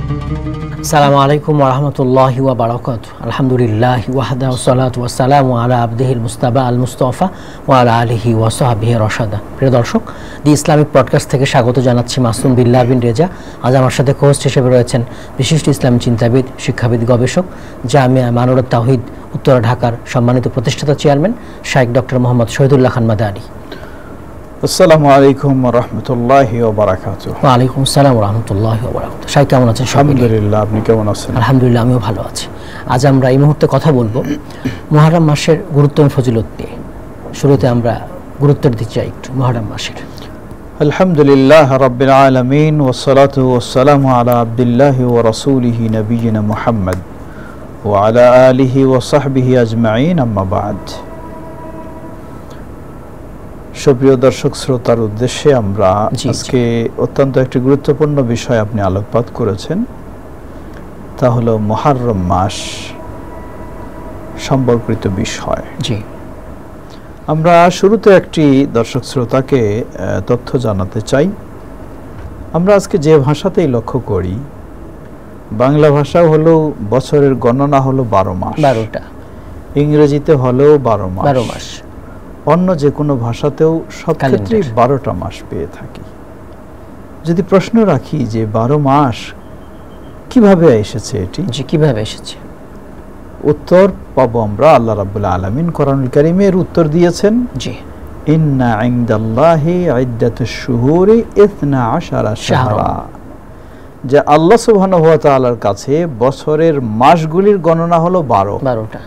আসসালামু আলাইকুম ওয়া রাহমাতুল্লাহি ওয়া বারাকাতুহু। আলহামদুলিল্লাহি ওয়াহদাহু ওয়াসসালাতু ওয়াসসালামু আলা আবদিহিল মুস্তাবা আল মুস্তাফা ওয়া আলা আলিহি ওয়া সাহবিহি রাশাদা। প্রিয় দর্শক, দি ইসলামিক পডকাস্ট থেকে স্বাগত জানাচ্ছি মাসুম বিল্লাহ বিন রেজা। আজ আমার সাথে হোস্ট হিসেবে রয়েছেন বিশিষ্ট ইসলামী চিন্তাবিদ, শিক্ষাবিদ, গবেষক, জামিয়া মানুরুত তাওহীদ উত্তরা ঢাকার সম্মানিত প্রতিষ্ঠাতা চেয়ারম্যান শাইখ ডক্টর মোহাম্মদ শহীদুল্লাহ খান মাদানী। আসসালামু আলাইকুম ওয়া রাহমাতুল্লাহি ওয়া বারাকাতুহু। ওয়া আলাইকুম আসসালাম ওয়া রাহমাতুল্লাহি ওয়া বারাকাতুহু। শাইখ কেমন আছেন? আলহামদুলিল্লাহ, আপনি কেমন আছেন? আলহামদুলিল্লাহ, আমিও ভালো আছি। আজ আমরা এই মুহূর্তে কথা বলবো মুহররম মাসের গুরুত্ব ও ফজিলত নিয়ে। শুরুতে আমরা গুরুত্বের দিকে যাই একটু মুহররম মাসের। আলহামদুলিল্লাহ রাব্বিল আলামিন ওয়াস সালাতু ওয়াস সালামু আলা আবদিল্লাহি ওয়া রাসূলিহি নবিয়িনা মুহাম্মদ ওয়া আলা আলিহি ওয়া সাহবিহি আজমাইন, আম্মা বা'দ। সুপ্রিয় দর্শক শ্রোতার উদ্দেশ্যে আমরা আজকে অত্যন্ত একটি গুরুত্বপূর্ণ বিষয় আপনি আলোকপাত করেছেন, তা হলো মুহররম মাস সম্পর্কিত বিষয়। জি, আমরা শুরুতে একটি দর্শক শ্রোতাকে তথ্য জানাতে চাই। আমরা আজকে যে ভাষাতেই লক্ষ্য করি, বাংলা ভাষা হলেও বছরের গণনা হলো 12 মাস, 12টা, ইংরেজিতে হলেও 12 মাস, অন্য যে কোনো ভাষাতেও সব ক্ষেত্রেই 12টা মাস পেয়ে থাকি। যদি প্রশ্ন রাখি যে 12 মাস কিভাবে এসেছে, এটি কিভাবে এসেছে, উত্তর পাবো আমরা আল্লাহ রাব্বুল আলামিন কোরআনুল কারীমের উত্তর দিয়েছেন। জি, ইন্না ইনদাল্লাহি ইদ্দাতুশ শুহুরি 12 শাহরা, যে আল্লাহ সুবহানাহু ওয়া তাআলার কাছে বছরের মাসগুলির গণনা হলো 12টা।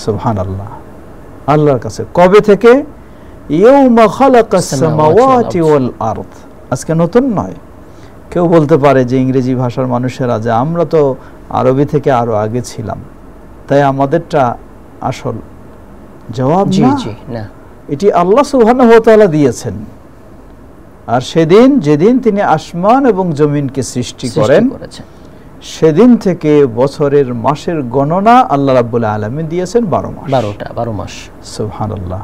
সুবহানাল্লাহ, আল্লাহর কাছে কবে থেকে? ইয়াউমা খালাকাস সামাওয়াতি ওয়াল আরদ। আজকে নতুন নয়। কেউ বলতে পারে যে ইংরেজি ভাষার মানুষেরা যে আমরা তো আরবি থেকে আরো আগে ছিলাম, তাই আমাদেরটা আসল। জবাব না, এটি আল্লাহ সুবহানাহু ওয়া তাআলা দিয়েছেন। আর সেদিন যেদিন তিনি আসমান এবং জমিনকে সৃষ্টি করেন, সেদিন থেকে বছরের মাসের গণনা আল্লাহ রাব্বুল আলামিন দিয়েছেন 12 মাস। সুবহানাল্লাহ।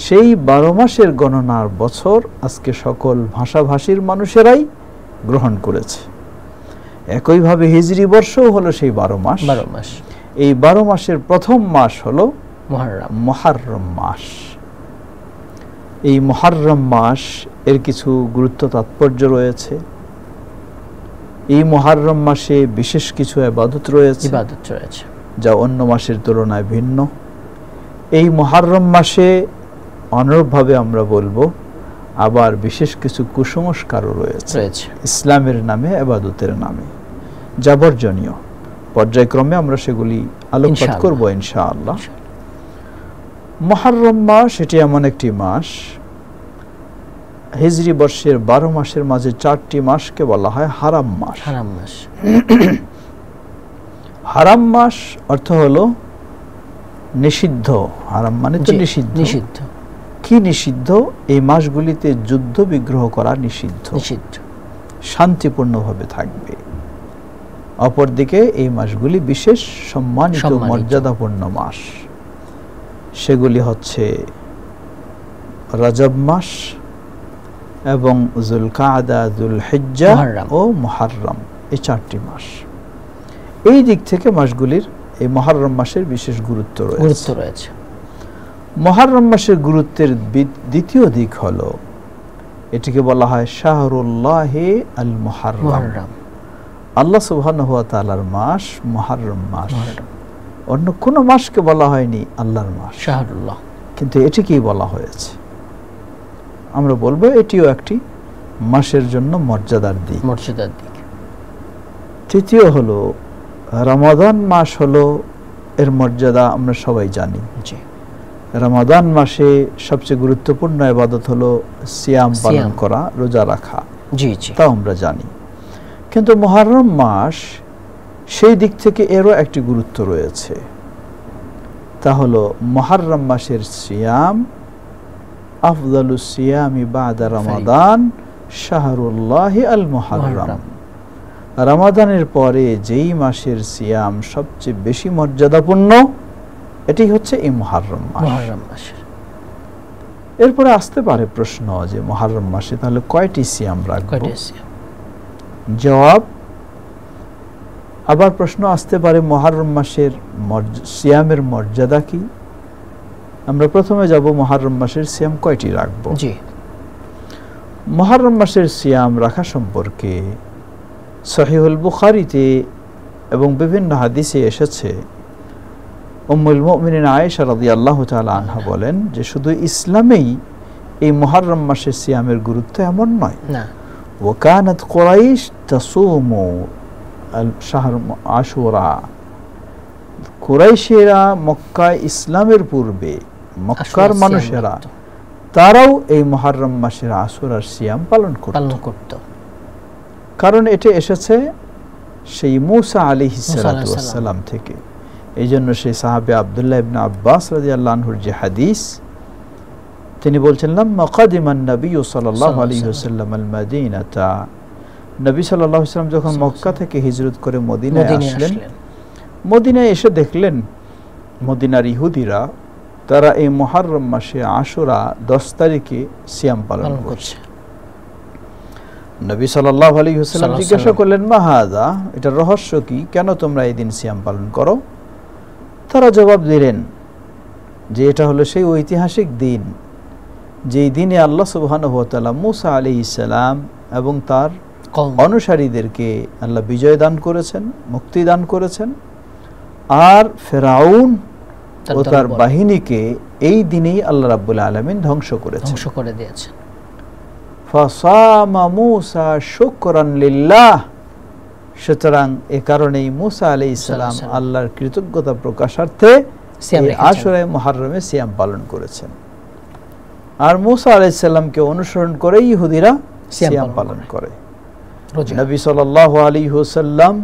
সেই 12 মাসের গণনার বছর আজকে সকল ভাষাভাষীর মানুষেরাই গ্রহণ করেছে। একইভাবে হিজরি বর্ষও হলো সেই 12 মাস। এই 12 মাসের প্রথম মাস হলো মুহররম মাস। এই মুহররম মাস এর কিছু গুরুত্ব তাৎপর্য রয়েছে। এই মুহররম মাসে বিশেষ কিছু ইবাদত রয়েছে যা অন্য মাসের তুলনায় ভিন্ন। এই মুহররম মাসে অনুরূপভাবে আমরা বলবো আবার বিশেষ কিছু কুসংস্কারও রয়েছে ইসলামের নামে, ইবাদতের নামে, যা বর্জনীয়। পর্যায়ক্রমে আমরা সেগুলি আলোকপাত করব ইনশাআল্লাহ। মুহররম মাস এটি এমন একটি মাস, হিজরি বর্ষের 12 মাসের মাঝে 4টি মাসকে বলা হয় হারাম মাস। হারাম মাস অর্থ হলো নিষিদ্ধ। হারাম মানে তো নিষিদ্ধ। কি নিষিদ্ধ? এই মাসগুলিতে যুদ্ধ বিগ্রহ করা নিষিদ্ধ, শান্তিপূর্ণভাবে থাকবে। অপরদিকে এই মাসগুলি বিশেষ সম্মানিত মর্যাদাপূর্ণ মাস। সেগুলি হচ্ছে রজব মাস এবং যুলকাদা, যুলহিজ্জা ও মুহররম, এই 4টি মাস। এই দিক থেকে মাসগুলির, এই মুহররম মাসের বিশেষ গুরুত্ব রয়েছে। মুহররম মাসের গুরুত্বের দ্বিতীয় দিক হলো এটিকে বলা হয় শাহরুল্লাহি আল মুহররম। আল্লাহ সুবহানাহু ওয়া তাআলার মাস মুহররম মাস। অন্য কোন মাসকে বলা হয়নি আল্লাহর মাস, শাহরুল্লাহ, কিন্তু এটিকেই বলা হয়েছে। আমরা বলবো এটিও একটি মাসের জন্য মর্যাদার দিক। তৃতীয় হলো রমাদান মাস, হলো এর মর্যাদা আমরা সবাই জানি। রমাদান মাসে সবচেয়ে গুরুত্বপূর্ণ ইবাদত হলো সিয়াম পালন করা, রোজা রাখা, তা আমরা জানি। কিন্তু মুহররম মাস সেই দিক থেকে এরও একটি গুরুত্ব রয়েছে, তা হলো মুহররম মাসের সিয়াম, আফদালুস সিয়ামি বাদা রমাদান শাহরুল্লাহি আল মুহররম। রমাদানের পরে যেই মাসের সিয়াম সবচেয়ে বেশি মর্যাদাপূর্ণ, এটি হচ্ছে এই মুহররম মাস। এরপরে আসতে পারে প্রশ্ন যে মুহররম মাসে তাহলে কয়টি সিয়াম রাখবো? জবাব, আবার প্রশ্ন আসতে পারে মুহররম মাসের সিয়ামের মর্যাদা কি? আমরা প্রথমে যাব মুহররম মাসের সিয়াম কয়টি রাখবো। জি, মুহররম মাসের সিয়াম রাখা সম্পর্কে সহিহুল বুখারীতে এবং বিভিন্ন হাদিসে এসেছে। উম্মুল মুমিনিন আয়েশা রাদিয়াল্লাহু তাআলা আনহা বলেন যে শুধু ইসলামেই এই মুহররম মাসের সিয়ামের গুরুত্ব এমন নয়। না, ওয়াকানাত কুরাইশ তাসুমু আল শাহর আশুরা, কুরাইশেরা মক্কায় ইসলামের পূর্বে মক্কার মানুষেরা তারাও এই মুহররম মাসের আশুরার সিয়াম পালন করত। কারণ এটা এসেছে সেই মূসা আলাইহিস সালাতু ওয়াস সালাম থেকে। এই জন্য সেই সাহাবী আব্দুল্লাহ ইবনে আব্বাস রাদিয়াল্লাহু আনহুর যে হাদিস, তিনি বলছেন লাম্মা কাদিমান নবী সাল্লাল্লাহু আলাইহি ওয়াসাল্লাম আল মাদিনাতা, নবী সাল্লাল্লাহু আলাইহি ওয়াসাল্লাম যখন মক্কা থেকে হিজরত করে মদিনায় আসলেন, মদিনায় এসে দেখলেন মদিনার ইহুদিরা তারা এই মুহররম মাসে আশুরা 10 তারিখে সিয়াম পালন করছে। নবী সাল্লাল্লাহু আলাইহি ওয়াসাল্লাম জিজ্ঞাসা করলেন মা হাযা, এটা রহস্য কি, কেন তোমরা এই দিন সিয়াম পালন করো? তারা জবাব দিলেন যে এটা হলো সেই ঐতিহাসিক দিন যেই দিনে আল্লাহ সুবহানাহু ওয়া তাআলা মূসা আলাইহিস সালাম এবং তার অনুসারীদেরকে আল্লাহ বিজয় দান করেছেন, মুক্তি দান করেছেন, আর ফেরাউন ও তার বাহিনীকে এই দিনেই আল্লাহ রাব্বুল আলামিন ধ্বংস করে দিয়েছেন। ফাসামা মূসা শুকরান লিল্লাহ, সুতরাং এ কারণেই মূসা আলাইহিস সালাম আল্লাহর কৃতজ্ঞতা প্রকাশার্থে আশুরা মুহররমে সিয়াম পালন করেছেন। আর মূসা আলাইহিস সালামকে অনুসরণ করে ইহুদিরা সিয়াম পালন করে। নবী সাল্লাল্লাহু আলাইহি ওয়াসাল্লাম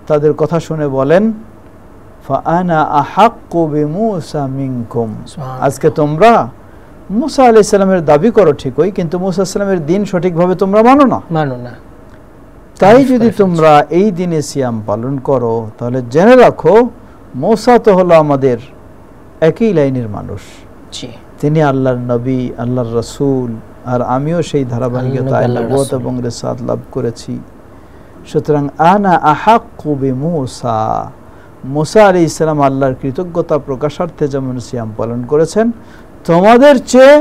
তাদের কথা শুনে বলেন ফাআনা আহাক্কু বিমূসা মিনকুম, আজকে তোমরা মূসা আলাইহিস সালামের দাবি করো ঠিকই, কিন্তু মূসা আলাইহিস সালামের দিন সঠিকভাবে তোমরা মানো না। তাই যদি তোমরা এই দিনে সিয়াম পালন করো তাহলে জেনে রাখো মূসা তো হলো আমাদের একই লাইনের মানুষ, তিনি আল্লাহর নবী, আল্লাহর রাসূল, আর আমিও সেই ধারাবাহিকতায় নবুয়ত এবং রিসালাত লাভ করেছি। সুতরাং আনা আহাক্কু বিমূসা, মূসা আলাইহিস সালাম আল্লাহর কৃতজ্ঞতা প্রকাশার্থে যেমন সিয়াম পালন করেছেন, তোমাদের চেয়ে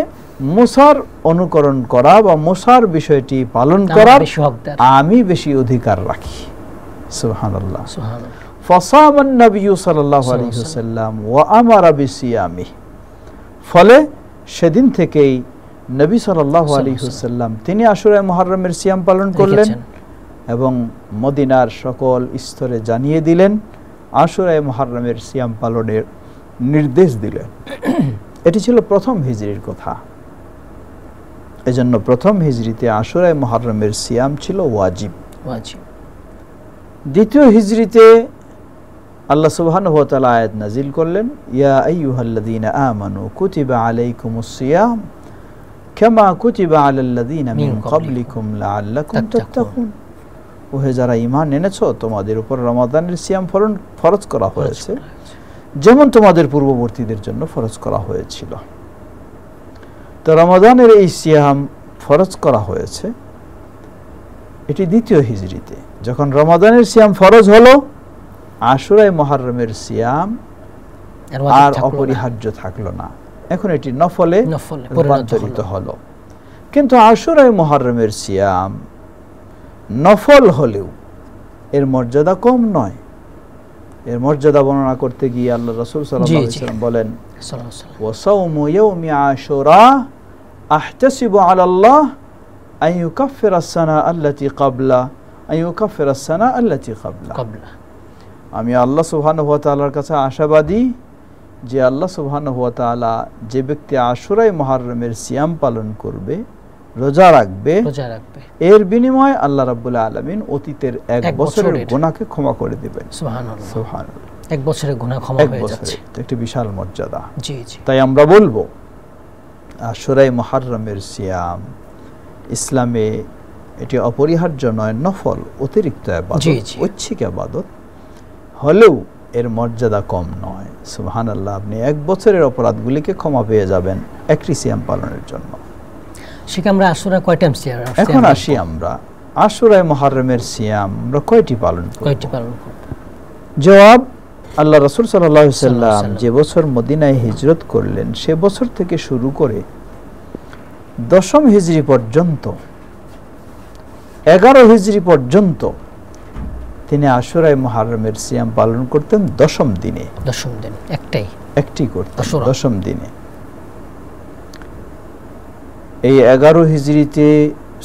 মূসার অনুকরণ করা বা মূসার বিষয়টি পালন করার আমি বেশি অধিকার রাখি। সুবহানাল্লাহ। ফাসামান নবী সাল্লাল্লাহু আলাইহি ওয়াসাল্লাম ওয়া আমারা বিসিয়ামি, ফলে সেদিন থেকেই নবী সাল্লাল্লাহু আলাইহি ওয়াসাল্লাম তিনি আশুরা মুহররমের সিয়াম পালন করলেন এবং মদিনার সকল স্তরে জানিয়ে দিলেন, আশুরা মুহররমের সিয়াম পালনের নির্দেশ দিলেন। এটি ছিল প্রথম হিজরির কথা। এজন্য প্রথম হিজরিতে আশুরা মুহররমের সিয়াম ছিল ওয়াজিব। দ্বিতীয় হিজরিতে আল্লাহ সুবহানাহু ওয়া তাআলা আয়াত নাযিল করলেন ইয়া আইয়ুহাল্লাযীনা আমানু কুতিবা আলাইকুমুস সিয়াম কামা কুতিবা আলাল্লাযীনা মিন ক্বাবলিকুম লাআল্লাকুম তাত্তাকুন, ওহে যারা ঈমান এনেছো তোমাদের উপর রমাদানের সিয়াম ফরজ করা হয়েছে যেমন তোমাদের পূর্ববর্তীদের জন্য ফরজ করা হয়েছিল। তো রমাদানের এই সিয়াম ফরজ করা হয়েছে এটি দ্বিতীয় হিজরিতে। যখন রমাদানের সিয়াম ফরজ হলো, আশুরা মুহররমের সিয়াম আর অপরিহার্য থাকলো না, এখন এটি নফলে রূপান্তরিত হলো। কিন্তু আশুরা মুহররমের সিয়াম নফল হলেও এর মর্যাদা কম নয়। এর মর্যাদা বর্ণনা করতে গিয়ে আল্লাহ রাসূল সাল্লাল্লাহু আলাইহি ওয়াসাল্লাম বলেন ওয়া সাওমু ইয়াউমি আশুরা আহতাসিবু আলাল্লাহ আন ইউকাফিরা আস-সানা আল্লাতী ক্বাবলা আমি আল্লাহ সুবহানাহু ওয়া তাআলার কাছে আশাবাদী যে আল্লাহ সুবহানাহু ওয়া তাআলা যে ব্যক্তি আশুরা মুহররমের সিয়াম পালন করবে, রোজা রাখবে, এর বিনিময়ে আল্লাহ রাব্বুল আলামিন অতীতের এক বছরের গুনাহকে ক্ষমা করে দিবেন। সুবহানাল্লাহ, সুবহানাল্লাহ। এক বছরের গুনাহ ক্ষমা হয়ে যাচ্ছে, একটি বিশাল মর্যাদা। জি জি। তাই আমরা বলবো আশুরা মুহররমের সিয়াম ইসলামে এটি অপরিহার্য নয়, নফল, অতিরিক্ত ইবাদত, ঐচ্ছিক ইবাদত হলেও এর মর্যাদা কম নয়। সুবহানাল্লাহ। আপনি এক বছরের অপরাধগুলিকে ক্ষমা পেয়ে যাবেন একটি সিয়াম পালনের জন্য। আমরা আশুরা কয় টাইম সিয়াম? এখন আসি আমরা আশুরায়ে মুহররমের সিয়াম আমরা কয়টি পালন করব? কয়টি পালন করব? জবাব, আল্লাহ রাসূল সাল্লাল্লাহু আলাইহি ওয়াসাল্লাম যে বছর মদিনায় হিজরত করলেন সে বছর থেকে শুরু করে 10ম হিজরি পর্যন্ত 11 হিজরি পর্যন্ত তিনি আশুরায়ে মুহররমের সিয়াম পালন করতেন 10ম দিনে। 10ম দিন একটি করতেন 10ম দিনে। এই 11 হিজরিতে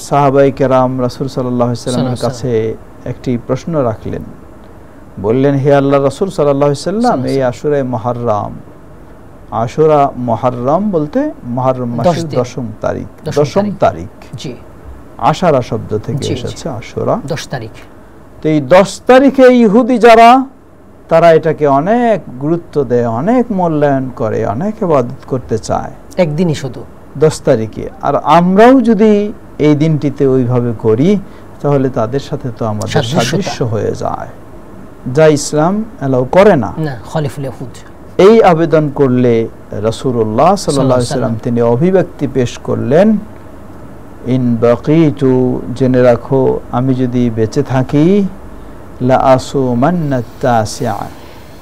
সাহাবায়ে কেরাম রাসূল সাল্লাল্লাহু আলাইহি ওয়াসাল্লামের কাছে একটি প্রশ্ন রাখলেন, বললেন, হে আল্লাহ রাসূল সাল্লাল্লাহু আলাইহি ওয়াসাল্লাম, এই আশুরায়ে মুহররম, আশুরা মুহররম বলতে মুহররম মাসের 10ম তারিখ, 10ম তারিখ, জি, আশারা শব্দ থেকে এসেছে আশুরা, 10 তারিখ। তো এই 10 তারিখে ইহুদি যারা, তারা এটাকে অনেক গুরুত্ব দেয়, অনেক মূল্যায়ন করে, অনেক ইবাদত করতে চায় একদিনই শুধু 10 তারিখে। আর আমরাও যদি এই দিনটিতে ওইভাবে করি তাহলে তাদের সাথে তো আমাদের সাদৃশ্য হয়ে যায়, যা ইসলাম এলাও করে না। খলিফুল ইহুদ এই আবেদন করলে রাসূলুল্লাহ সাল্লাল্লাহু আলাইহি ওয়াসাল্লাম তিনি অভিব্যক্তি পেশ করলেন, ইন বাকিতু, জেনে রাখো আমি যদি বেঁচে থাকি, লা আসুমান্না তাসিআ,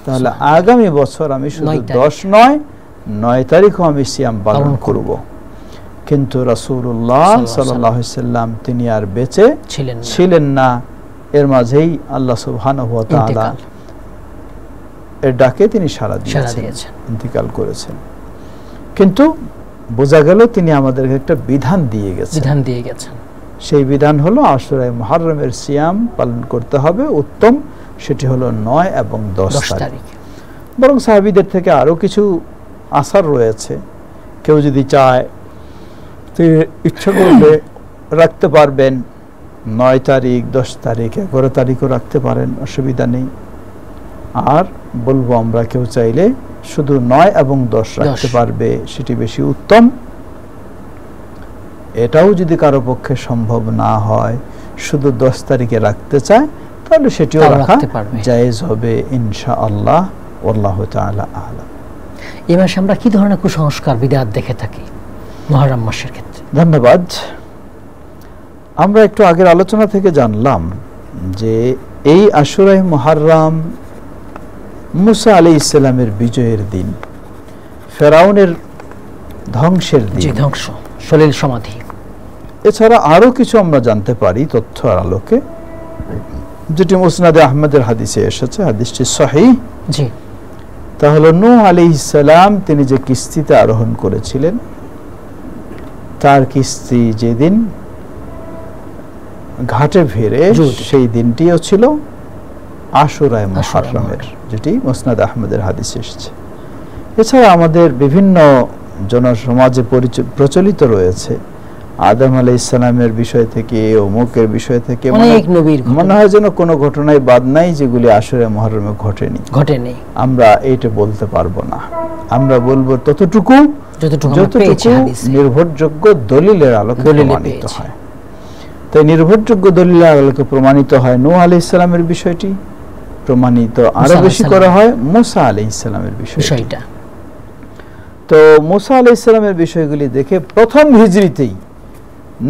তাহলে আগামী বছর আমি শুধু 10 নয় 9 তারিখও আমি সিয়াম পালন করব। কিন্তু রাসূলুল্লাহ সাল্লাল্লাহু আলাইহি ওয়াসাল্লাম তিনি আর বেঁচে ছিলেন না। এর মাঝেই আল্লাহ সুবহানাহু ওয়া তাআলা এর ডাকে তিনি সাড়া দিয়েছেন, ইন্তিকাল করেছেন। কিন্তু বোঝা গেল তিনি আমাদেরকে একটা বিধান দিয়ে গেছেন। সেই বিধান হলো আশুরায়ে মুহররমের সিয়াম পালন করতে হবে, উত্তম সেটি হলো 9 এবং 10 তারিখ। বরং সাহাবীদের থেকে আরো কিছু আসার রয়েছে, কেউ যদি চায় ইচ্ছা করলে রাখতে পারবেন 9 তারিখ, 10 তারিখ, 11 তারিখও রাখতে পারেন, অসুবিধা নেই। আর বলবো আমরা কেউ চাইলে শুধু 9 এবং 10 রাখতে পারবে, সেটি বেশি উত্তম। এটাও যদি কারো পক্ষে সম্ভব না হয়, শুধু 10 তারিখে রাখতে চায়, তাহলে সেটিও রাখা জায়েজ হবে ইনশাআল্লাহ। আল্লাহু তাআলা আ'লাম। এই মাসে আমরা কি ধরনের কুসংস্কার বিদআত দেখে থাকি মুহররম মাসের ক্ষেত্রে? ধন্যবাদ। আমরা একটু আগের আলোচনা থেকে জানলাম যে এই আশুরায়ে মুহররম মুসা আলাইহিস সালামের বিজয়ের দিন, ফেরাউনের ধ্বংসের দিন, ধ্বংস, সলিল সমাধি। এছাড়া আরো কিছু আমরা জানতে পারি তথ্যের আলোকে, যেটি মুসনাদে আহমদের হাদিসে এসেছে, হাদিসটি সহিহ। জি। তাহলে নূহ আলাইহিস সালাম তিনি যে কিস্তিতে আরোহণ করেছিলেন, তার কিস্তি যেদিন ঘাটে ভিড়ে, সেই দিনটিও ছিল আশুরায়ে মুহররমের, যেটি মুসনাদ আহমদের হাদিসে এসেছে। এছাড়া আমাদের বিভিন্ন জনসমাজে প্রচলিত রয়েছে, আদম আলাইহিস সালামের বিষয় থেকে, অমুকের বিষয় থেকে মনে হয় যেন কোনো ঘটনাই বাদ নাই যেগুলি আশুরায়ে মুহররমে ঘটেনি। আমরা এইটা বলতে পারবো না। আমরা বলবো ততটুকু যতটুকু নির্ভরযোগ্য দলিলের আলোকে প্রমাণিত হয়। তাই নির্ভরযোগ্য দলিলের আলোকে প্রমাণিত হয় নূহ আলাইহিস সালামের বিষয়টি, প্রমাণিত আরো বেশি করা হয় মুসা আলাইহিস সালামের বিষয়টা। তো মুসা আলাইহিস সালামের বিষয়গুলি দেখে প্রথম হিজরিতেই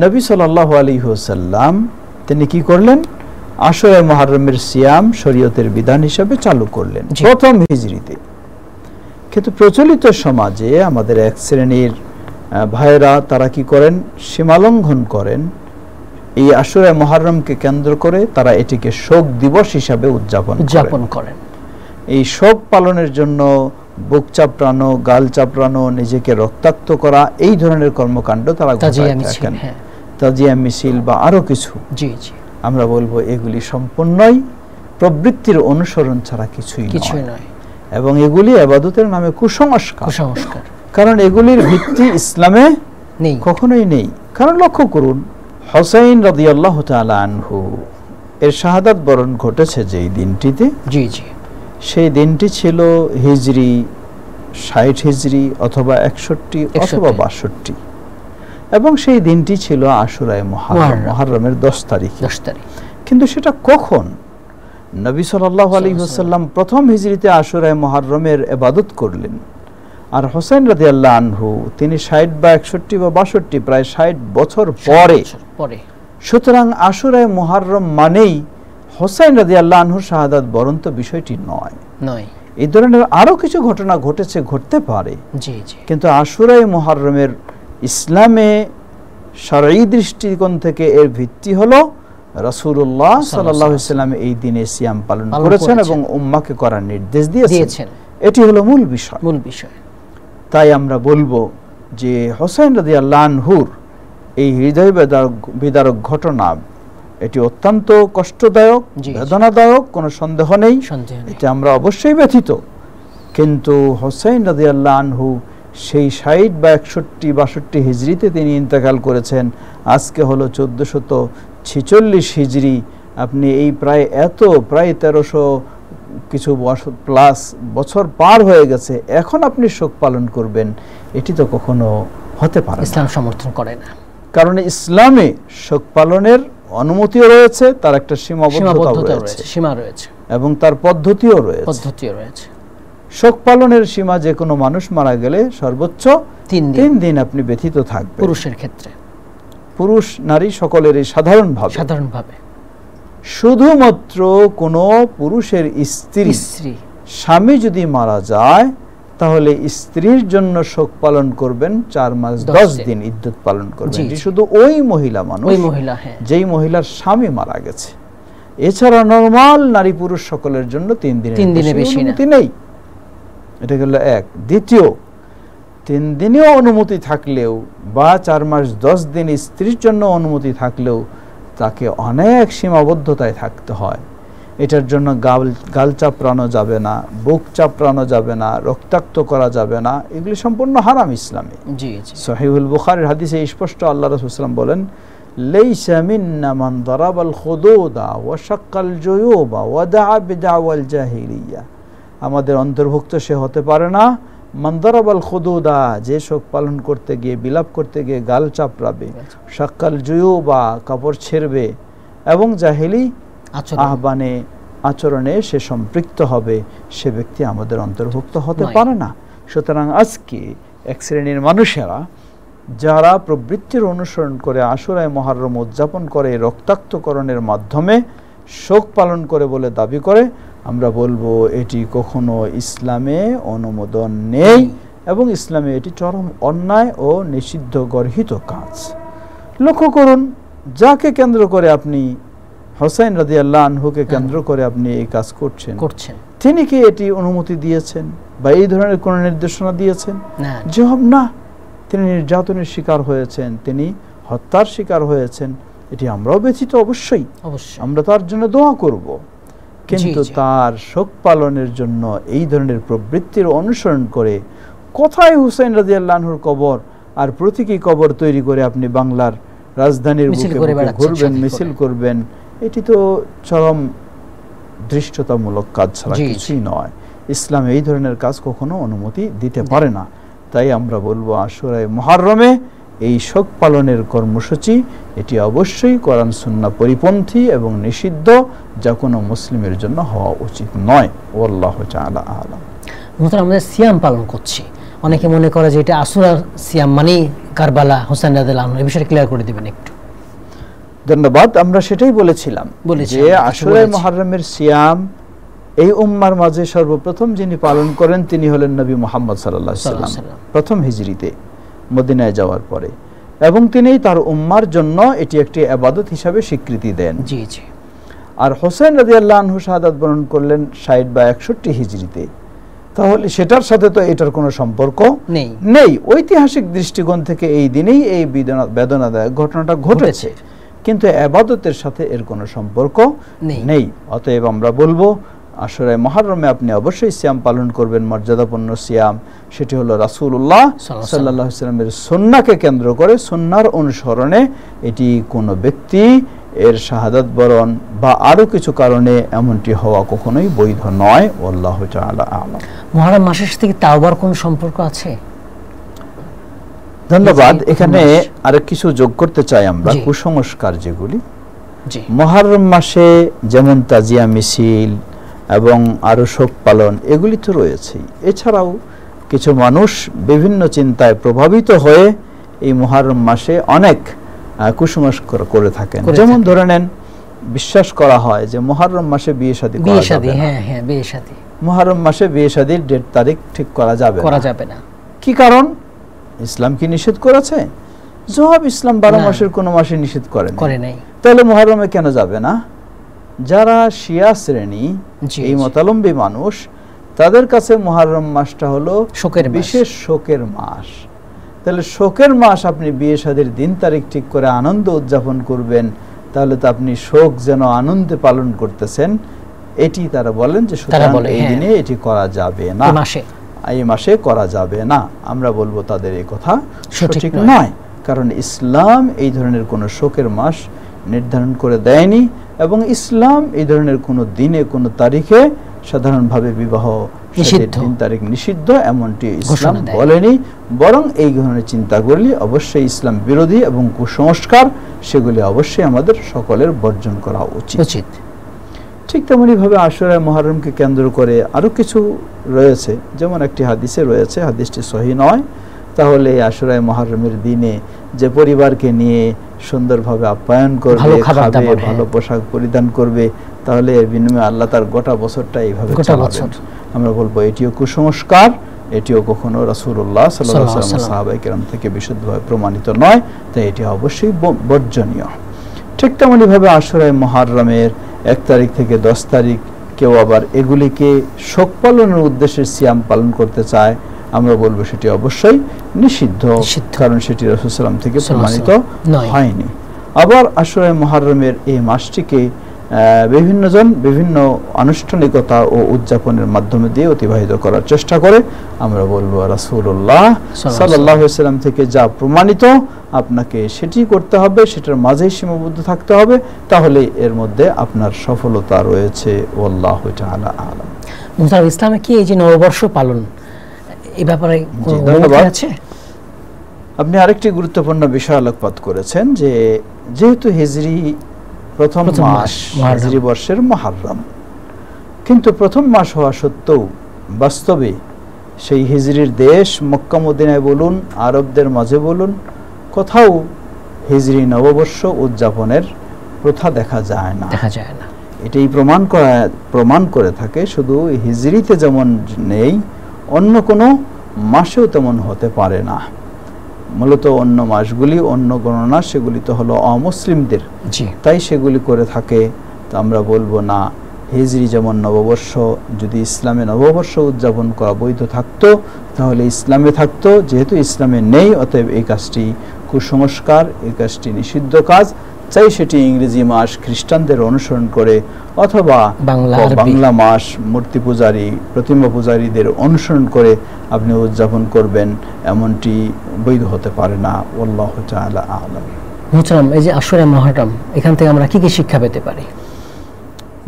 নবী সাল্লাল্লাহু আলাইহি ওয়াসাল্লাম তিনি কি করলেন? আশুরায়ে মুহররমের সিয়াম শরীয়তের বিধান হিসেবে চালু করলেন প্রথম হিজরিতে। কিন্তু প্রচলিত সমাজে আমাদের এক শ্রেণীর ভাইরা তারা কি করেন? সীমালঙ্ঘন করেন। এই আশুরায়ে মুহররমকে কেন্দ্র করে তারা এটিকে শোক দিবস হিসাবে উদযাপন করেন। এই শোক পালনের জন্য বুক চাপড়ানো, গাল চাপড়ানো, নিজেকে রক্তাক্ত করা, এই ধরনের কর্মকাণ্ড তারা ঘটায় থাকেন। তাজিয়া মিছিল বা আরো কিছু। আমরা বলবো এগুলি সম্পূর্ণই প্রবৃত্তির অনুসরণ ছাড়া কিছুই নয়, এবং এগুলি ইবাদতের নামে কুসংস্কার। কারণ এগুলির ভিত্তি ইসলামে কখনোই নেই। কারণ লক্ষ্য করুন, হুসাইন রাদিয়াল্লাহু তাআলা আনহু এর শাহাদাত বরণ ঘটেছে যেই দিনটিতে, সেই দিনটি ছিল হিজরি 60 হিজরি অথবা 61 অথবা 62, এবং সেই দিনটি ছিল আশুরায়ে মুহররমের 10 তারিখ। কিন্তু সেটা কখন? নবী সাল্লাল্লাহু আলাইহি ওয়াসাল্লাম প্রথম হিজরিতে আশুরায়ে মুহররমের ইবাদত করলেন, আর হুসাইন রাদিয়াল্লাহু আনহু তিনি 60 বা 61 বা 62 প্রায় 60 বছর পরে সুতরাং আশুরায়ে মুহররম মানেই হোসেন রাদিয়াল্লাহু আনহুর শাহাদাত বরন্ত বিষয়টি নয়। এই ধরনের আরো কিছু ঘটনা ঘটেছে, ঘটতে পারে, কিন্তু আশুরায়ে মুহররমের ইসলামে শরঈ দৃষ্টিকোণ থেকে এর ভিত্তি হলো রাসূলুল্লাহ সাল্লাল্লাহু আলাইহি ওয়াসাল্লাম এই দিনে সিয়াম পালন করেছেন এবং উম্মাহকে করার নির্দেশ দিয়েছেন। এটি হলো মূল বিষয়। তাই আমরা বলবো যে হোসেন রাদিয়াল্লাহু আনহুর এই হৃদয় বিদারক ঘটনা এটি অত্যন্ত কষ্টদায়ক, বেদনাদায়ক, কোনো সন্দেহ নেই, এটা আমরা অবশ্যই ব্যথিত। কিন্তু হোসেন রাদিয়াল্লাহু আনহু সেই 60 বা 61-62 হিজরিতে তিনি ইন্তেকাল করেছেন। আজকে হলো 1446 হিজরি। আপনি এই প্রায় 1300 কিছু প্লাস বছর পার হয়ে গেছে, এখন আপনি শোক পালন করবেন, এটি তো কখনো হতে পারে না। ইসলাম সমর্থন করে না, কারণ ইসলামে শোক পালনের অনুমতিও রয়েছে, তার একটা সীমাবদ্ধতা রয়েছে, সীমা রয়েছে এবং তার পদ্ধতিও রয়েছে। শোক পালনের সীমা যে কোনো মানুষ মারা গেলে সর্বোচ্চ 3 দিন আপনি ব্যথিত থাকবেন। পুরুষের ক্ষেত্রে, পুরুষ নারী সকলেরই সাধারণভাবে শুধুমাত্র কোনো পুরুষের স্ত্রী স্বামী যদি মারা যায় তাহলে স্ত্রীর জন্য শোক পালন করবেন 4 মাস 10 দিন ইদ্যত পালন করবেন। এটি শুধু ওই মহিলা মানুষ, যেই মহিলার স্বামী মারা গেছে। এছাড়া নরমাল নারী পুরুষ সকলের জন্য 3 দিনের বেশি অনুমতি নেই। এটা গেল এক। দ্বিতীয়, 3 দিনেও অনুমতি থাকলেও বা 4 মাস 10 দিন স্ত্রীর জন্য অনুমতি থাকলেও তাকে অনেক সীমাবদ্ধতায় থাকতে হয়। এটার জন্য গাল চাপড়ানো যাবে না, বুক চাপড়ানো যাবে না, রক্তাক্ত করা যাবে না, এগুলি সম্পূর্ণ হারাম ইসলামে। সহিহুল বুখারীর হাদিসে স্পষ্ট আল্লাহ রাসূল সাল্লাল্লাহু আলাইহি ওয়াসাল্লাম বলেন, লাইসা মিন্না মান দারাবাল খুদুদা ওয়া শাক্কাল জুয়ুবা ওয়া দাআ বিদাওয়াল জাহিলিয়া। আমাদের অন্তর্ভুক্ত সে হতে পারে না মান দারাবাল খুদুদা, যে শোক পালন করতে গিয়ে, বিলাপ করতে গিয়ে গাল চাপড়াবে, শাক্কাল জুয়ুবা, কাপড় ছেড়বে, এবং জাহিলি আচরণে সে সম্পৃক্ত হবে, সে ব্যক্তি আমাদের অন্তর্ভুক্ত হতে পারে না। সুতরাং আজকে এক শ্রেণীর মানুষেরা যারা প্রবৃত্তির অনুসরণ করে আশুরায়ে মুহররম উদযাপন করে, রক্তাক্তকরণের মাধ্যমে শোক পালন করে বলে দাবি করে, আমরা বলবো এটি কখনো ইসলামে অনুমোদন নেই এবং ইসলামে এটি চরম অন্যায় ও নিষিদ্ধ গর্হিত কাজ। লক্ষ্য করুন, যাকে কেন্দ্র করে আপনি, হোসেন রাদিয়াল্লাহু আনহুকে কেন্দ্র করে আপনি এই কাজ করছেন, তিনি কি এটি অনুমতি দিয়েছেন বা এই ধরনের কোন নির্দেশনা দিয়েছেন? জবাব না। তিনি নির্যাতনের শিকার হয়েছেন, তিনি হত্যার শিকার হয়েছেন, এটি আমরাও ব্যথিত, অবশ্যই আমরা তার জন্য দোয়া করব। কিন্তু তার শোক পালনের জন্য এই ধরনের প্রবৃত্তির অনুসরণ করে কোথায় হোসেন রাদিয়াল্লাহু আনহুর কবর আর প্রতীকী কবর তৈরি করে আপনি বাংলার রাজধানীর বুকে ঘুরবেন, মিছিল করবেন, এটি তো চরম দৃষ্টতামূলক কাজ ছাড়া কিছুই নয়। ইসলাম এই ধরনের কাজ কখনো অনুমতি দিতে পারে না। তাই আমরা বলবো আশুরায়ে মুহররমে এই শোক পালনের কর্মসূচি এটি অবশ্যই কোরআন সুন্নাহ পরিপন্থী এবং নিষিদ্ধ, যা কোনো মুসলিমের জন্য হওয়া উচিত নয়। আল্লাহু তাআলা আ'লাম। আমরা সিয়াম পালন করছি, অনেকে মনে করে যে এটা আশুরার সিয়াম মানে কারবালা, হোসেন রাদিয়াল্লাহু আনহু, এই বিষয়টা ক্লিয়ার করে দিবেন একটু। ধন্যবাদ। আমরা সেটাই বলেছিলাম যে আশুরায়ে মুহররমের সিয়াম এই উম্মার মাঝে সর্বপ্রথম যিনি পালন করেন তিনি হলেন নবী মুহাম্মদ সাল্লাল্লাহু আলাইহি ওয়াসাল্লাম, প্রথম হিজরিতে মদিনায় যাওয়ার পরে, এবং তিনি তার উম্মার জন্য এটি একটি ইবাদত হিসাবে স্বীকৃতি দেন। আর হোসেন রাদিয়াল্লাহু আনহু শাহাদাত বরণ করলেন 60 বা 61 হিজরিতে। তাহলে সেটার সাথে তো এটার কোনো সম্পর্ক নেই। ঐতিহাসিক দৃষ্টিকোণ থেকে এই দিনেই এই বেদনাদায়ক ঘটনাটা ঘটেছে, কিন্তু ইবাদতের সাথে এর কোনো সম্পর্ক নেই। অতএব আমরা বলবো আশুরায়ে মুহররমে আপনি অবশ্যই সিয়াম পালন করবেন, মর্যাদাপূর্ণ সিয়াম। সেটি হলো রাসূলুল্লাহ সাল্লাল্লাহু আলাইহি ওয়াসাল্লামের সুন্নাহকে কেন্দ্র করে, সুন্নাহর অনুসরণে। এটি কোনো ব্যক্তি এর শাহাদাত বরণ বা আরো কিছু কারণে এমনটি হওয়া কখনোই বৈধ নয়। আল্লাহু তাআলা আ'লাম। মুহররম মাসের সাথে কি তাওবার কোনো সম্পর্ক আছে? ধন্যবাদ। এখানে আরো কিছু যোগ করতে চাই আমরা। কুসংস্কার যেগুলি মুহররম মাসে, যেমন তাজিয়া মিছিল এবং আরো শোক পালন, এগুলি তো রয়েছেই। এছাড়াও কিছু মানুষ বিভিন্ন চিন্তায় প্রভাবিত হয়ে এই মুহররম মাসে অনেক কুসংস্কার করে থাকেন। যেমন ধরে নেন, বিশ্বাস করা হয় যে মুহররম মাসে বিয়ে শাদী করা যাবে না। হ্যাঁ হ্যাঁ, বিয়ে শাদী মুহররম মাসে বিয়ে শাদীর ডেট তারিখ ঠিক করা যাবে না। কি কারণ? ইসলাম কি নিষেধ করেছে? জবাব, ইসলাম 12 মাসের কোন মাসে নিষেধ করে নাই। তাহলে মুহররমে কেন যাবে না? যারা শিয়া শ্রেণী, এই মতালম্বী মানুষ, তাদের কাছে মুহররম মাসটা হলো বিশেষ শোকের মাস। তাহলে শোকের মাস আপনি বিয়ে শাদীর দিন তারিখ ঠিক করে আনন্দ উদযাপন করবেন, তাহলে তো আপনি শোক যেন আনন্দে পালন করতেছেন, এটি তারা বলেন যে সুতরাং এই দিনে এটি করা যাবে না, এই মাসে করা যাবে না। আমরা বলবো তাদের এই কথা সঠিক নয়, কারণ ইসলাম এই ধরনের কোনো শোকের মাস নির্ধারণ করে দেয়নি, এবং ইসলাম এই ধরনের কোনো দিনে কোনো তারিখে সাধারণভাবে বিবাহ দিন তারিখ নিষিদ্ধ এমনটি ইসলাম বলেনি। বরং এই ধরনের চিন্তা করলে অবশ্যই ইসলাম বিরোধী এবং কুসংস্কার, সেগুলি অবশ্যই আমাদের সকলের বর্জন করা উচিত। ঠিক তেমনি ভাবে আশুরা মুহররমকে কেন্দ্র করে আরো কিছু রয়েছে। যেমন একটি হাদিসে রয়েছে, হাদিসটি সহিহ নয়, তাহলে আশুরা মুহররমের দিনে যে পরিবারকে নিয়ে সুন্দরভাবে আপ্যায়ন করবে, খাবে, ভালো পোশাক পরিধান করবে, তাহলে এর বিনিময়ে আল্লাহ তার গোটা বছরটা এইভাবে চালাবেন। আমরা বলবো এটিও কুসংস্কার, এটিও কখনো রাসূলুল্লাহ সাল্লাল্লাহু আলাইহি ওয়াসাল্লাম সাহাবায়ে কেরাম থেকে বিশুদ্ধভাবে প্রমাণিত নয়, তাই এটি অবশ্যই বর্জনীয়। ঠিক তেমনি ভাবে আশুরা মুহররমের 1 তারিখ থেকে 10 তারিখ কেউ আবার এগুলিকে শোক পালনের উদ্দেশ্যে সিয়াম পালন করতে চায়, আমরা বলবো সেটি অবশ্যই নিষিদ্ধ, কারণ সেটি রাসূল সাল্লাল্লাহু আলাইহি ওয়াসাল্লাম থেকে প্রমাণিত হয়নি। আবার আশুরা মুহররমের এই মাসটিকে বিভিন্ন জন বিভিন্ন আনুষ্ঠানিকতা ও উদযাপনের মাধ্যমে দিয়ে অতিবাহিত করার চেষ্টা করে। আমরা বলবো রাসূলুল্লাহ সাল্লাল্লাহু আলাইহি ওয়াসাল্লাম থেকে যা প্রমাণিত আপনাকে সেটি করতে হবে, সেটার মাঝেই সীমাবদ্ধ থাকতে হবে, তাহলে এর মধ্যে আপনার সফলতা রয়েছে। আল্লাহু তাআলা আলাম। মুসলমান ইসলামে কি এই যে নববর্ষ পালন, এই ব্যাপারে কোনো আছে? আপনি আরেকটি গুরুত্বপূর্ণ বিষয় আলোকপাত করেছেন, যে যেহেতু হিজরি প্রথম মাস, হিজরি বর্ষের মুহররম, কিন্তু প্রথম মাস হওয়া সত্ত্বেও বাস্তবে সেই হিজরির দেশ মক্কা মদিনায় বলুন, আরবদের মাঝে বলুন, কোথাও হিজরি নববর্ষ উদযাপনের প্রথা দেখা যায় না। এটাই প্রমাণ করে থাকে শুধু হিজরিতে যেমন নেই, অন্য কোনো মাসেও তেমন হতে পারে না। মূলত অন্য মাসগুলি, অন্য গণনা, সেগুলি তো হলো অমুসলিমদের, তাই সেগুলি করে থাকে। তো আমরা বলবো না, হিজরি যেমন নববর্ষ, যদি ইসলামে নববর্ষ উদযাপন করা বৈধ থাকতো তাহলে ইসলামে থাকতো, যেহেতু ইসলামে নেই অতএব এই কাজটি কুসংস্কার, এই কাজটি নিষিদ্ধ কাজ। চাই সেটি ইংরেজি মাস খ্রিস্টানদের অনুসরণ করে অথবা বাংলা মাস মূর্তি পূজারী, প্রতিমা পূজারীদের অনুসরণ করে আপনি উদযাপন করবেন, এমনটি বৈধ হতে পারে না। আল্লাহু তাআলা আ'লাম। মুহতারাম, এই যে আশুরা মুহররম, এখান থেকে আমরা কি কি শিক্ষা পেতে পারি?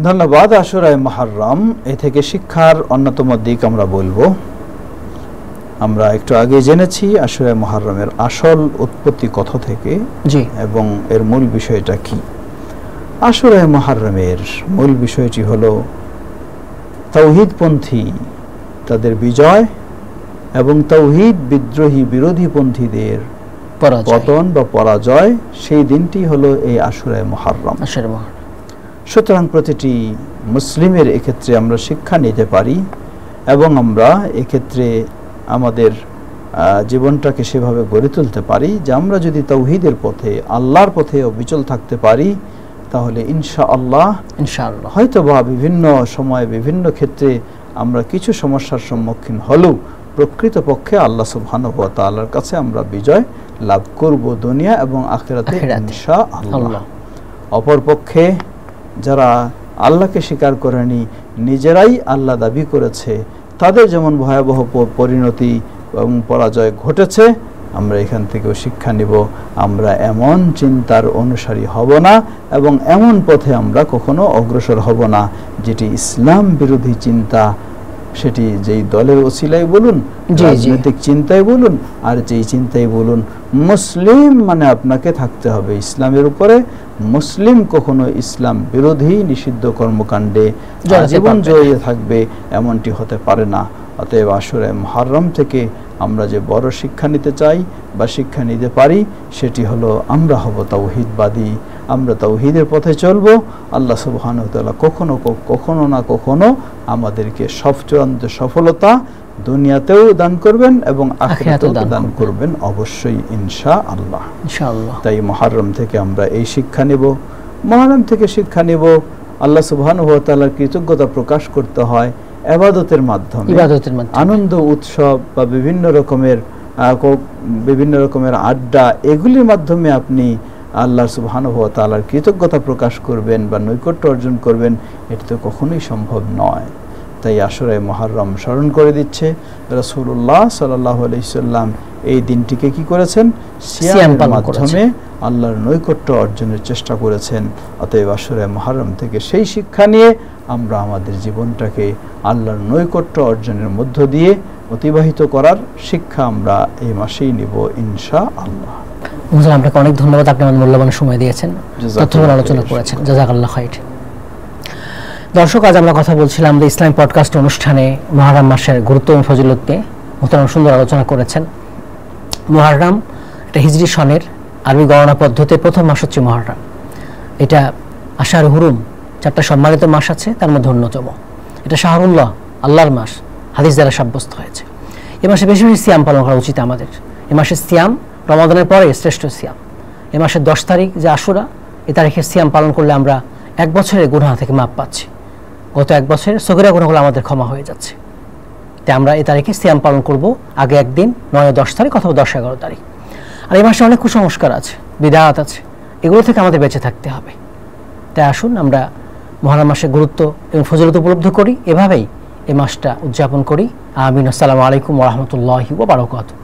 ধন্যবাদ। আশুরা মুহররম, এ থেকে শিক্ষার অন্যতম দিক আমরা বলবো, আমরা একটু আগে জেনেছি আশুরা মুহররমের আসল উৎপত্তি কোথা থেকে এবং এর মূল বিষয়টা কি। আশুরা মুহররমের মূল বিষয়টি হলো তাওহীদপন্থী তাদের বিজয় এবং তাওহীদ বিদ্রোহী বিরোধী পন্থীদের পতন বা পরাজয়, সেই দিনটি হলো এই আশুরা মুহররম। সুতরাং প্রতিটি মুসলিমের এক্ষেত্রে আমরা শিক্ষা নিতে পারি এবং আমরা এক্ষেত্রে আমাদের জীবনটাকে সেভাবে গড়ে তুলতে পারি যে আমরা যদি তাওহীদের পথে, আল্লাহর পথে অবিচল থাকতে পারি, তাহলে ইনশাআল্লাহ হয়তোবা বিভিন্ন সময়ে বিভিন্ন ক্ষেত্রে আমরা কিছু সমস্যার সম্মুখীন হলেও প্রকৃতপক্ষে আল্লাহ সুবহানাহু ওয়া তাআলার কাছে আমরা বিজয় লাভ করব দুনিয়া এবং আখিরাতে ইনশাআল্লাহ। অপরপক্ষে যারা আল্লাহকে স্বীকার করেনি, নিজেরাই আল্লাহ দাবি করেছে, তাদের যেমন ভয়াবহ পরিণতি এবং পরাজয় ঘটেছে, আমরা এখান থেকেও শিক্ষা নিব। আমরা এমন চিন্তার অনুসারী হব না এবং এমন পথে আমরা কখনো অগ্রসর হব না যেটি ইসলাম বিরোধী চিন্তা, সেটি যেই দলের ওসিলাই বলুন, রাজনৈতিক চিন্তায় বলুন, আর যেই চিন্তায় বলুন, মুসলিম মানে আপনাকে থাকতে হবে ইসলামের উপরে। মুসলিম কখনো ইসলাম বিরোধী নিষিদ্ধ কর্মকাণ্ডে জীবন জড়িয়ে থাকবে, এমনটি হতে পারে না। অতএব আশুরা মুহররম থেকে আমরা যে বড় শিক্ষা নিতে চাই বা শিক্ষা নিতে পারি সেটি হলো আমরা হব তাওহীদবাদী, আমরা তাওহীদের পথে চলব। আল্লাহ সুবহানাহু ওয়া তাআলা কখনো না কখনো আমাদেরকে চূড়ান্ত সফলতা দুনিয়াতেও দান করবেন এবং আখিরাতেও দান করবেন অবশ্যই ইনশাআল্লাহ। তাই মুহররম থেকে আমরা এই শিক্ষা নেব। মুহররম থেকে শিক্ষা নেব আল্লাহ সুবহানাহু ওয়া তাআলার কৃতজ্ঞতা প্রকাশ করতে হয় ইবাদতের মাধ্যমে, আনন্দ উৎসব বা বিভিন্ন রকমের আড্ডা, এগুলির মাধ্যমে আপনি আল্লাহ সুবহানাহু ওয়া তাআলার কৃতজ্ঞতা প্রকাশ করবেন বা নৈকট্য অর্জন করবেন, এটা তো কখনোই সম্ভব নয়। তাই আশুরায়ে মুহররম স্মরণ করে দিচ্ছে রাসূলুল্লাহ সাল্লাল্লাহু আলাইহি সাল্লাম এই দিনটিকে কি করেছেন? সিয়ামের মাধ্যমে আল্লাহর নৈকট্য অর্জনের চেষ্টা করেছেন। অতএব আশুরায়ে মুহররম থেকে সেই শিক্ষা নিয়ে আমরা আমাদের জীবনটাকে আল্লাহর নৈকট্য অর্জনের মধ্য দিয়ে অতিবাহিত করার শিক্ষা আমরা এই মাসেই নিব ইনশাআল্লাহ। আপনাকে অনেক ধন্যবাদ, আপনি আমাদের মূল্যবান সময় দিয়েছেন, তথ্যবহুল আলোচনা করেছেন, জাযাকাল্লাহ খাইর। দর্শক, আজ আমরা কথা বলছিলাম যে ইসলামিক পডকাস্ট অনুষ্ঠানে মুহররম মাসের গুরুত্ব এবং ফজিলত নিয়ে মোহতারাম সুন্দর আলোচনা করেছেন। মুহররম এটা হিজরি সনের আরবি গণনা পদ্ধতির প্রথম মাস হচ্ছে মুহররম। এটা আশার হুরুম, 4টা সম্মানিত মাস আছে, তার মধ্যে অন্যতম। এটা শাহরুল্লাহ, আল্লাহর মাস, হাদিস দ্বারা সাব্যস্ত হয়েছে। এ মাসে বেশি বেশি সিয়াম পালন করা উচিত আমাদের। এ মাসের সিয়াম রমাদানের পরে শ্রেষ্ঠ সিয়াম। এ মাসের 10 তারিখ যে আশুরা, এ তারিখের সিয়াম পালন করলে আমরা 1 বছরের গুনাহ থেকে মাপ পাচ্ছি। গত 1 বছরের সগীরা গুনাহগুলো আমাদের ক্ষমা হয়ে যাচ্ছে। তাই আমরা এই তারিখে সিয়াম পালন করব, আগে একদিন 9 ও 10 তারিখ অথবা 10-11 তারিখ। আর এই মাসে অনেক কুসংস্কার আছে, বিদআত আছে, এগুলো থেকে আমাদের বেঁচে থাকতে হবে। তাই আসুন আমরা মুহররম মাসের গুরুত্ব এবং ফজিলত উপলব্ধি করি, এভাবেই এই মাসটা উদযাপন করি। আমিন। আসসালামু আলাইকুম ওয়া রাহমাতুল্লাহি ওয়া বারাকাতুহু।